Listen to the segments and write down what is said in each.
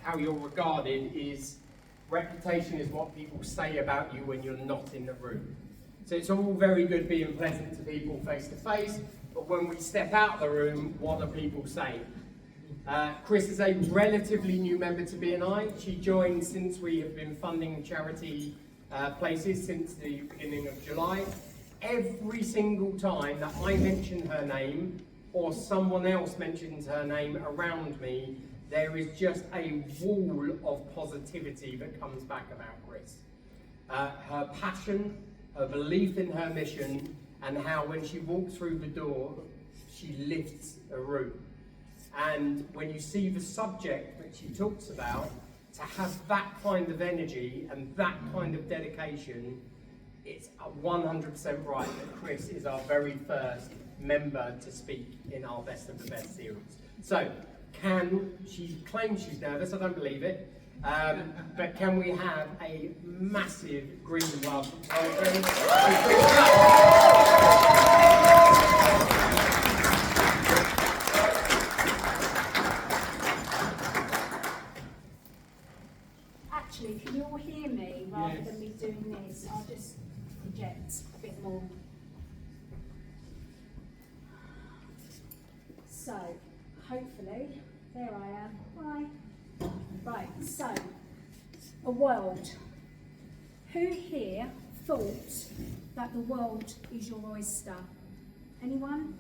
how you're regarded is, reputation is what people say about you when you're not in the room. So it's all very good being pleasant to people face to face, but when we step out of the room, what are people saying? Chris is a relatively new member to BNI. She joined since we have been funding charity places since the beginning of July. Every single time that I mention her name or someone else mentions her name around me, there is just a wall of positivity that comes back about Chris. Her passion, her belief in her mission, and how when she walks through the door, she lifts a room. And when you see the subject that she talks about, to have that kind of energy and that kind of dedication, it's 100% right that Chris is our very first member to speak in our Best of the Best series. So, she claims she's nervous, I don't believe it, but can we have a massive green love welcome? Actually, can you all hear me rather than me doing this? I'll just project a bit more. So, hopefully, there I am. Hi. Right, so, a world. Who here thought that the world is your oyster? Anyone?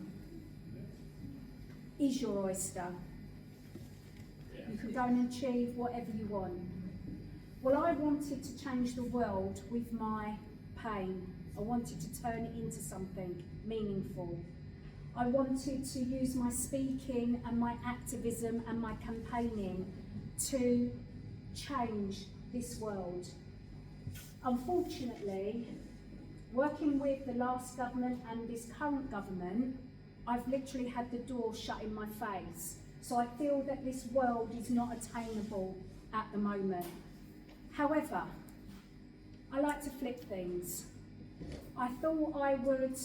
Is your oyster. You can go and achieve whatever you want. Well, I wanted to change the world with my pain. I wanted to turn it into something meaningful. I wanted to use my speaking and my activism and my campaigning to change this world. Unfortunately, working with the last government and this current government, I've literally had the door shut in my face. So I feel that this world is not attainable at the moment. However, I like to flip things. I thought I would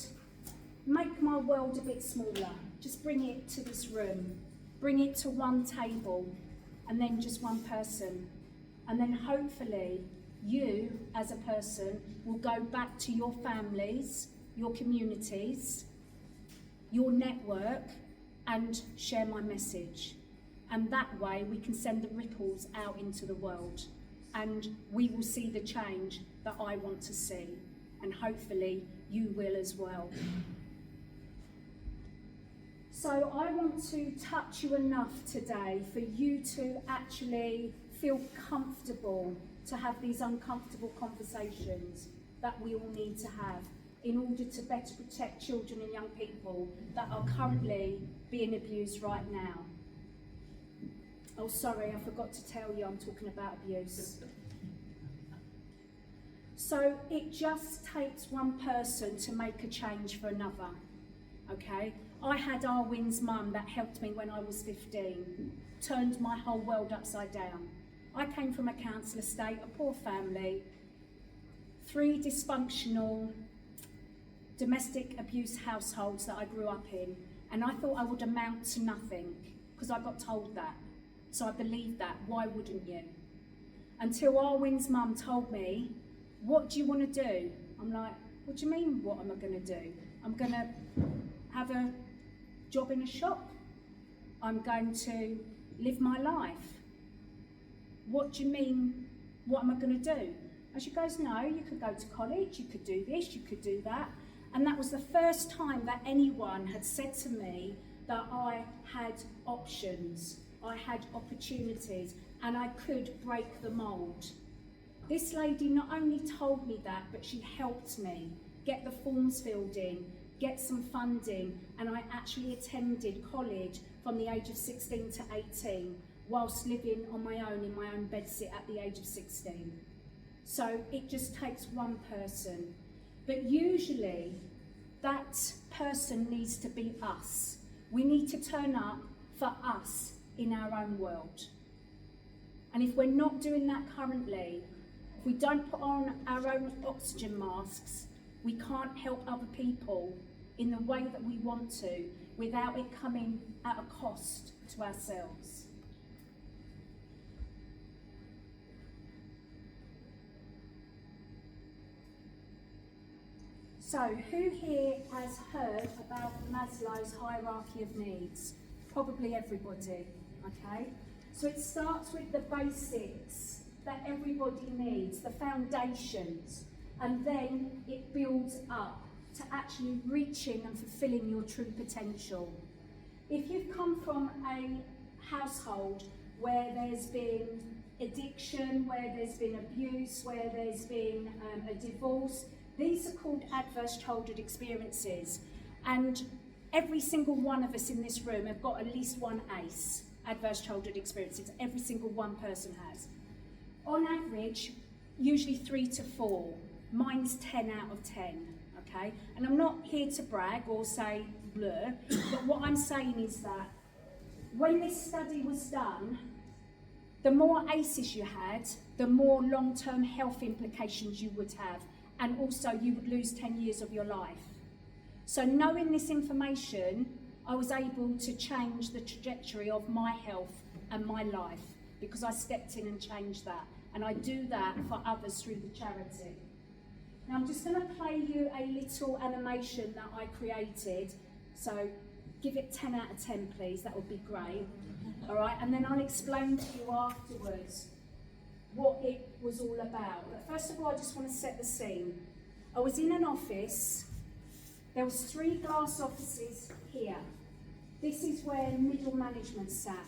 make my world a bit smaller, just bring it to this room, bring it to one table, and then just one person. And then hopefully you, as a person, will go back to your families, your communities, your network, and share my message. And that way we can send the ripples out into the world. And we will see the change that I want to see. And hopefully you will as well. So I want to touch you enough today for you to actually feel comfortable to have these uncomfortable conversations that we all need to have in order to better protect children and young people that are currently being abused right now. Oh, sorry, I forgot to tell you I'm talking about abuse. So it just takes one person to make a change for another, okay? I had Arwin's mum that helped me when I was 15, turned my whole world upside down. I came from a council estate, a poor family, 3 dysfunctional domestic abuse households that I grew up in, and I thought I would amount to nothing because I got told that. So I believed that. Why wouldn't you? Until Arwin's mum told me, what do you want to do? I'm like, what do you mean, what am I going to do? I'm going to have a job in a shop. I'm going to live my life. What do you mean, what am I going to do? And she goes, no, you could go to college, you could do this, you could do that. And that was the first time that anyone had said to me that I had options, I had opportunities, and I could break the mould. This lady not only told me that, but she helped me get the forms filled in, get some funding, and I actually attended college from the age of 16 to 18, whilst living on my own in my own bedsit at the age of 16. So it just takes one person. But usually that person needs to be us. We need to turn up for us in our own world. And if we're not doing that currently, if we don't put on our own oxygen masks, we can't help other people in the way that we want to without it coming at a cost to ourselves. So, who here has heard about Maslow's hierarchy of needs? Probably everybody, okay? So it starts with the basics that everybody needs, the foundations, and then it builds up to actually reaching and fulfilling your true potential. If you've come from a household where there's been addiction, where there's been abuse, where there's been a divorce, these are called adverse childhood experiences. And every single one of us in this room have got at least one ACE, adverse childhood experiences. Every single one person has. On average, usually 3 to 4. Mine's 10 out of 10, okay? And I'm not here to brag or say blur, but what I'm saying is that when this study was done, the more ACEs you had, the more long-term health implications you would have, and also you would lose 10 years of your life. So knowing this information, I was able to change the trajectory of my health and my life because I stepped in and changed that. And I do that for others through the charity. Now I'm just going to play you a little animation that I created. So give it 10 out of 10, please. That would be great. All right, and then I'll explain to you afterwards what it was all about. But first of all, I just want to set the scene. I was in an office. There was 3 glass offices here. This is where middle management sat.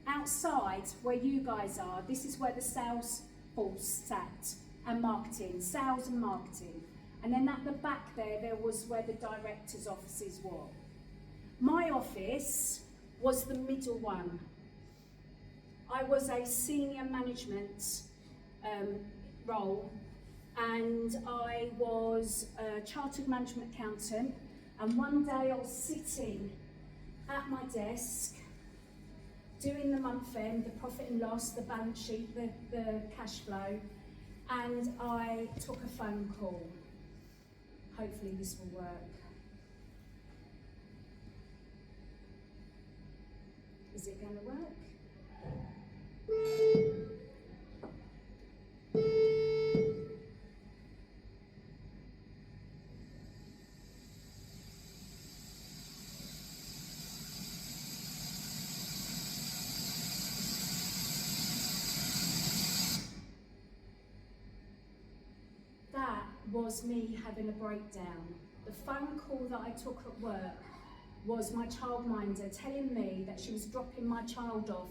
Outside, where you guys are, this is where the sales force sat, and marketing, sales and marketing. And then at the back there was where the directors' offices were. My office was the middle one. I was a senior management role, and I was a chartered management accountant, and one day I was sitting at my desk doing the month end, the profit and loss, the balance sheet, the cash flow, and I took a phone call. Hopefully this will work. Is it going to work? That was me having a breakdown. The phone call that I took at work was my childminder telling me that she was dropping my child off,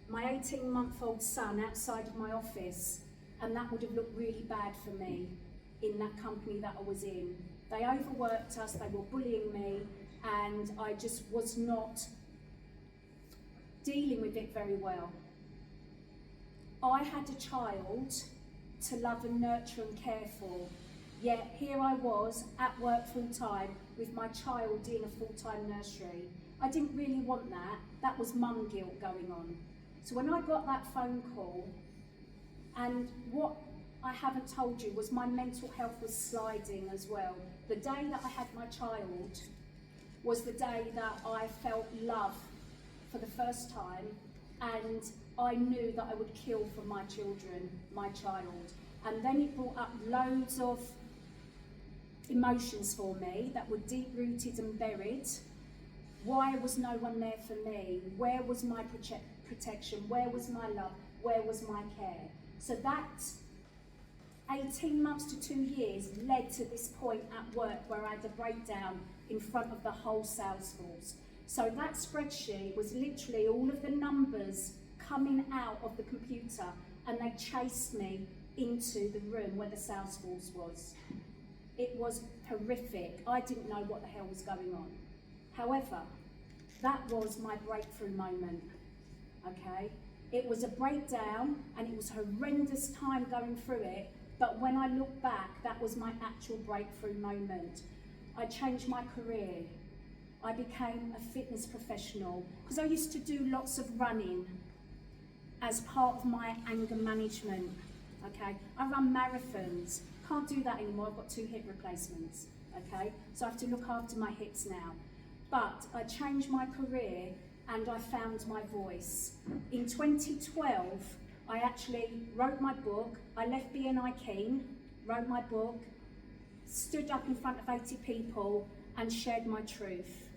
my 18-month-old son, outside of my office, and that would have looked really bad for me in that company that I was in. They overworked us, they were bullying me, and I just was not dealing with it very well. I had a child to love and nurture and care for, yet here I was at work full-time with my child in a full-time nursery. I didn't really want that. That was mum guilt going on. So when I got that phone call, and what I haven't told you was my mental health was sliding as well. The day that I had my child was the day that I felt love for the first time, and I knew that I would kill for my children, my child. And then it brought up loads of emotions for me that were deep-rooted and buried. Why was no one there for me? Where was my protection? Where was my love? Where was my care? So that 18 months to 2 years led to this point at work where I had a breakdown in front of the whole sales force. So that spreadsheet was literally all of the numbers coming out of the computer, and they chased me into the room where the sales force was. It was horrific. I didn't know what the hell was going on. However, that was my breakthrough moment, okay? It was a breakdown, and it was a horrendous time going through it, but when I look back, that was my actual breakthrough moment. I changed my career. I became a fitness professional, because I used to do lots of running as part of my anger management, okay? I run marathons. Can't do that anymore, I've got 2 hip replacements, okay? So I have to look after my hips now. But I changed my career and I found my voice. In 2012, I actually wrote my book. I left BNI Keen, wrote my book, stood up in front of 80 people and shared my truth,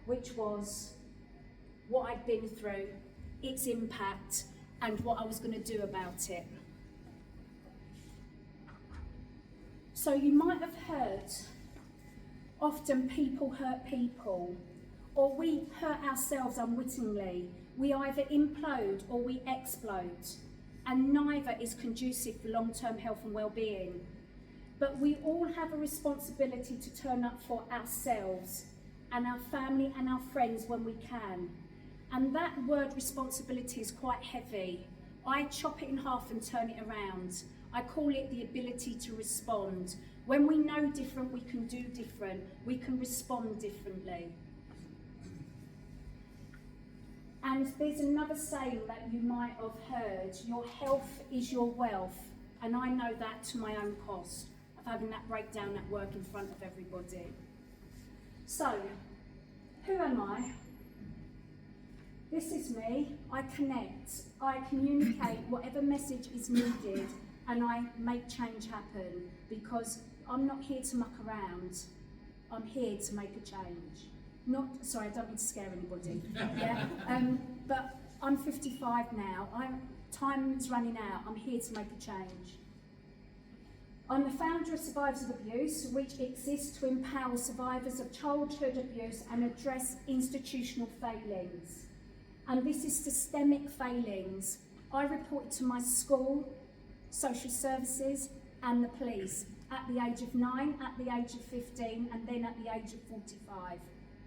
which was what I'd been through, its impact, and what I was going to do about it. So you might have heard, often people hurt people, or we hurt ourselves unwittingly. We either implode or we explode, and neither is conducive for long-term health and well-being. But we all have a responsibility to turn up for ourselves and our family and our friends when we can. And that word responsibility is quite heavy. I chop it in half and turn it around. I call it the ability to respond. When we know different, we can do different. We can respond differently. And there's another saying that you might have heard, your health is your wealth. And I know that to my own cost of having that breakdown at work in front of everybody. So, who am I? This is me. I connect, I communicate whatever message is needed, and I make change happen, because I'm not here to muck around. I'm here to make a change. Sorry, I don't mean to scare anybody. Yeah? But I'm 55 now. Time's running out. I'm here to make a change. I'm the founder of Survivors of Abuse, which exists to empower survivors of childhood abuse and address institutional failings. And this is systemic failings. I reported to my school, social services, and the police at the age of 9, at the age of 15, and then at the age of 45.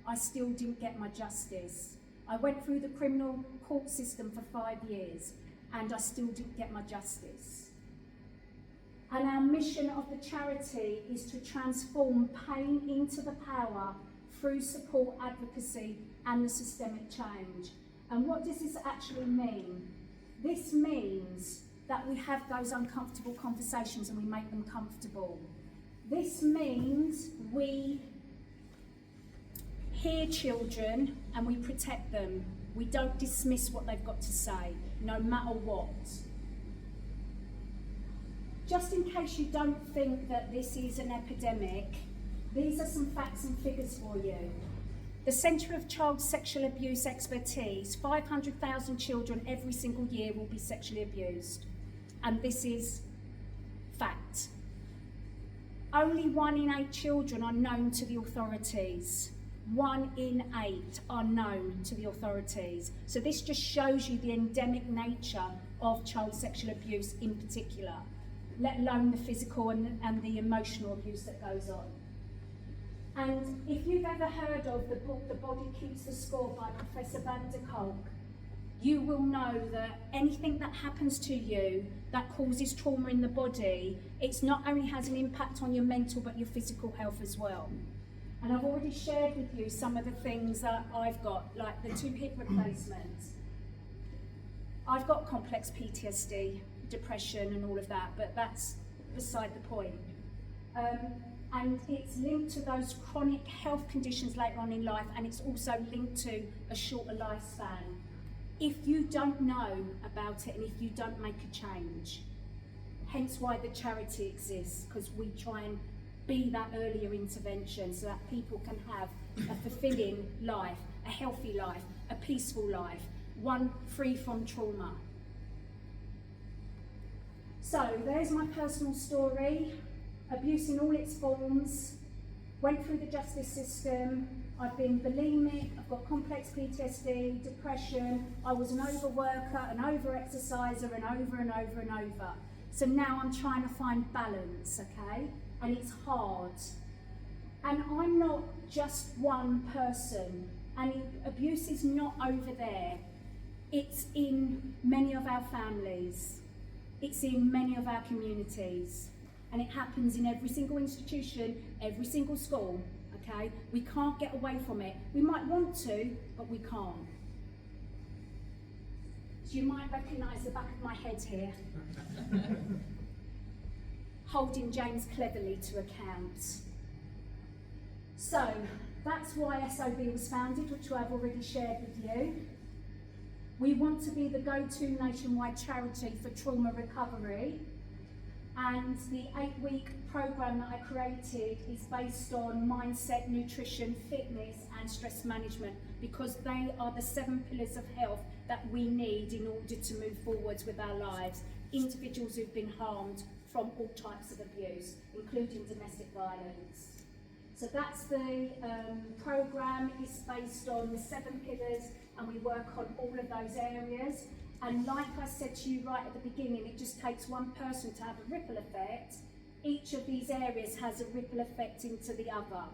I still didn't get my justice. I went through the criminal court system for 5 years, and I still didn't get my justice. And our mission of the charity is to transform pain into the power through support, advocacy, and the systemic change. And what does this actually mean? This means that we have those uncomfortable conversations and we make them comfortable. This means we hear children and we protect them. We don't dismiss what they've got to say, no matter what. Just in case you don't think that this is an epidemic, these are some facts and figures for you. The Centre of Child Sexual Abuse Expertise, 500,000 children every single year will be sexually abused. And this is fact. Only 1 in 8 children are known to the authorities. 1 in 8 are known to the authorities. So this just shows you the endemic nature of child sexual abuse in particular, let alone the physical and the emotional abuse that goes on. And if you've ever heard of the book, The Body Keeps the Score by Professor Van der Kolk, you will know that anything that happens to you that causes trauma in the body, it not only has an impact on your mental but your physical health as well. And I've already shared with you some of the things that I've got, like the 2 hip replacements. I've got complex PTSD, depression and all of that, but that's beside the point. And it's linked to those chronic health conditions later on in life, and it's also linked to a shorter lifespan. If you don't know about it and if you don't make a change, hence why the charity exists, because we try and be that earlier intervention so that people can have a fulfilling life, a healthy life, a peaceful life, one free from trauma. So there's my personal story. Abuse in all its forms, went through the justice system. I've been bulimic, I've got complex PTSD, depression, I was an overworker, an over-exerciser, and over. So now I'm trying to find balance, okay? And it's hard. And I'm not just one person, and abuse is not over there. It's in many of our families. It's in many of our communities. And it happens in every single institution, every single school, okay? We can't get away from it. We might want to, but we can't. So you might recognise the back of my head here. Holding James cleverly to account. So, that's why SOB was founded, which I've already shared with you. We want to be the go-to nationwide charity for trauma recovery. And the 8-week program that I created is based on mindset, nutrition, fitness and stress management, because they are the 7 pillars of health that we need in order to move forwards with our lives. Individuals who've been harmed from all types of abuse, including domestic violence. So that's the program. Is based on the 7 pillars, and we work on all of those areas. And like I said to you right at the beginning, it just takes one person to have a ripple effect. Each of these areas has a ripple effect into the other,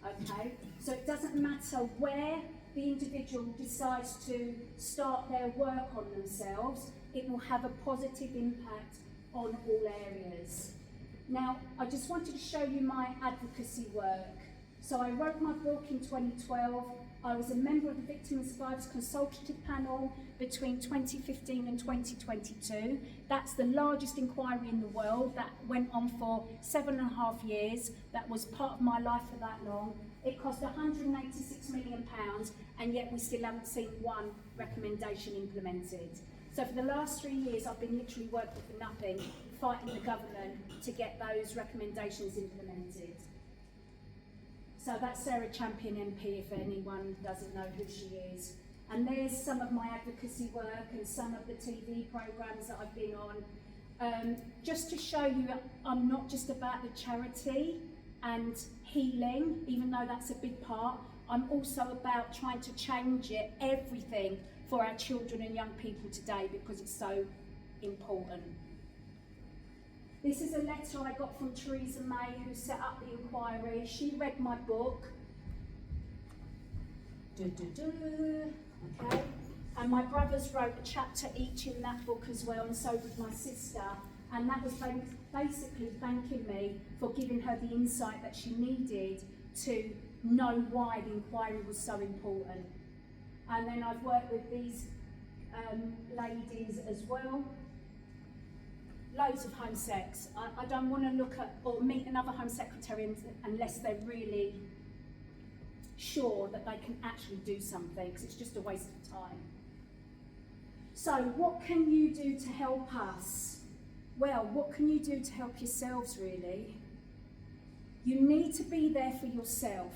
okay? So it doesn't matter where the individual decides to start their work on themselves, it will have a positive impact on all areas. Now, I just wanted to show you my advocacy work. So I wrote my book in 2012. I was a member of the Victim and Survivors Consultative Panel between 2015 and 2022. That's the largest inquiry in the world that went on for 7.5 years. That was part of my life for that long. It cost £186 million, and yet we still haven't seen one recommendation implemented. So for the last 3 years, I've been literally working for nothing, fighting the government to get those recommendations implemented. So that's Sarah Champion MP, if anyone doesn't know who she is. And there's some of my advocacy work and some of the TV programmes that I've been on. Just to show you, I'm not just about the charity and healing, even though that's a big part. I'm also about trying to change it, everything, for our children and young people today, because it's so important. This is a letter I got from Theresa May, who set up the inquiry. She read my book. Okay. And my brothers wrote a chapter each in that book as well, and so did my sister. And that was basically thanking me for giving her the insight that she needed to know why the inquiry was so important. And then I've worked with these ladies as well. Loads of home sex. I don't want to look at or meet another home secretary unless they're really sure that they can actually do something, because it's just a waste of time. So what can you do to help us? Well, what can you do to help yourselves, really? You need to be there for yourself.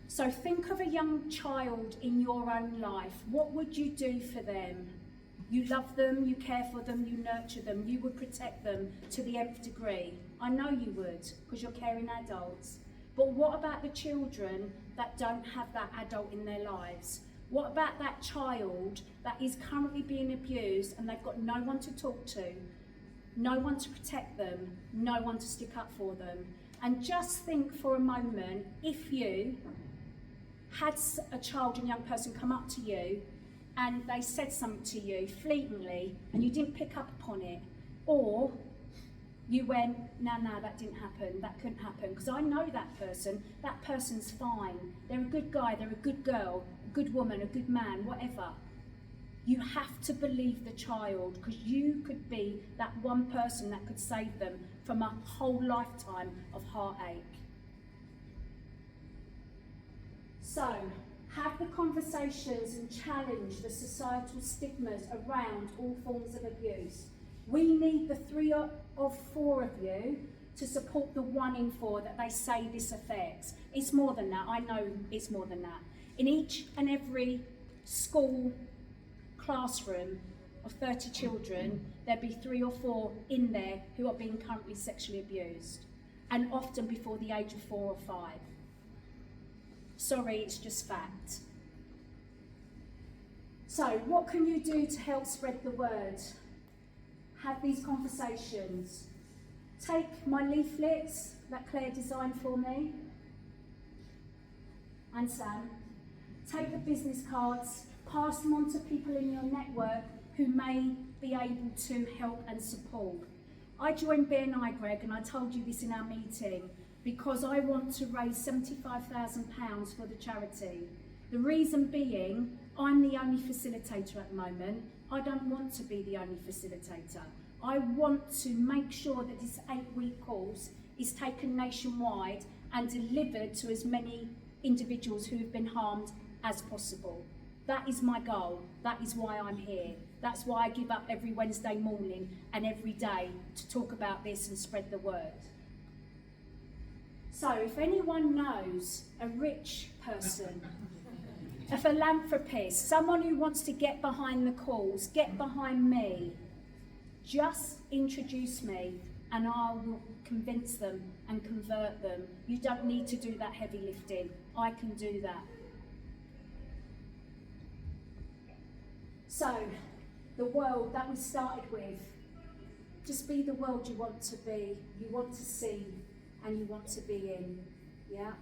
So think of a young child in your own life. What would you do for them? You love them, you care for them, you nurture them, you would protect them to the nth degree. I know you would, because you're caring adults. But what about the children that don't have that adult in their lives? What about that child that is currently being abused and they've got no one to talk to, no one to protect them, no one to stick up for them? And just think for a moment, if you had a child and young person come up to you and they said something to you fleetingly and you didn't pick up upon it, or you went, no, that didn't happen, that couldn't happen, because I know that person's fine, they're a good guy, they're a good girl, a good woman, a good man, whatever. You have to believe the child, because you could be that one person that could save them from a whole lifetime of heartache. So, have the conversations and challenge the societal stigmas around all forms of abuse. We need the 3 of 4 of you to support the 1 in 4 that they say this affects. It's more than that, I know it's more than that. In each and every school classroom of 30 children, there'd be 3 or 4 in there who are being currently sexually abused, and often before the age of 4 or 5. Sorry, it's just fact. So, what can you do to help spread the word? Have these conversations. Take my leaflets that Claire designed for me, and Sam. Take the business cards, pass them on to people in your network who may be able to help and support. I joined BNI, Greg, and I told you this in our meeting, because I want to raise £75,000 for the charity. The reason being, I'm the only facilitator at the moment. I don't want to be the only facilitator. I want to make sure that this 8-week course is taken nationwide and delivered to as many individuals who have been harmed as possible. That is my goal. That is why I'm here. That's why I give up every Wednesday morning and every day to talk about this and spread the word. So if anyone knows a rich person, a philanthropist, someone who wants to get behind the cause, get behind me, just introduce me and I will convince them and convert them. You don't need to do that heavy lifting. I can do that. So, the world that we started with, just be the world you want to be, you want to see, and you want to be in. Yeah?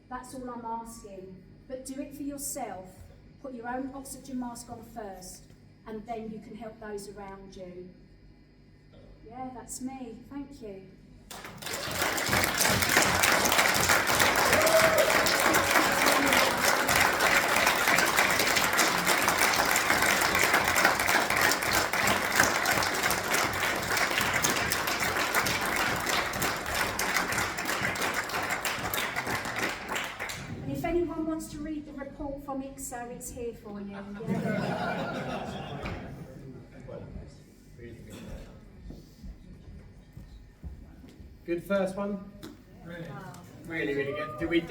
That's all I'm asking. But do it for yourself. Put your own oxygen mask on first, and then you can help those around you. Yeah, that's me. Thank you. And if anyone wants to read the report from IICSA, it's here for you. Yeah? Good first one? Really, really good. Do we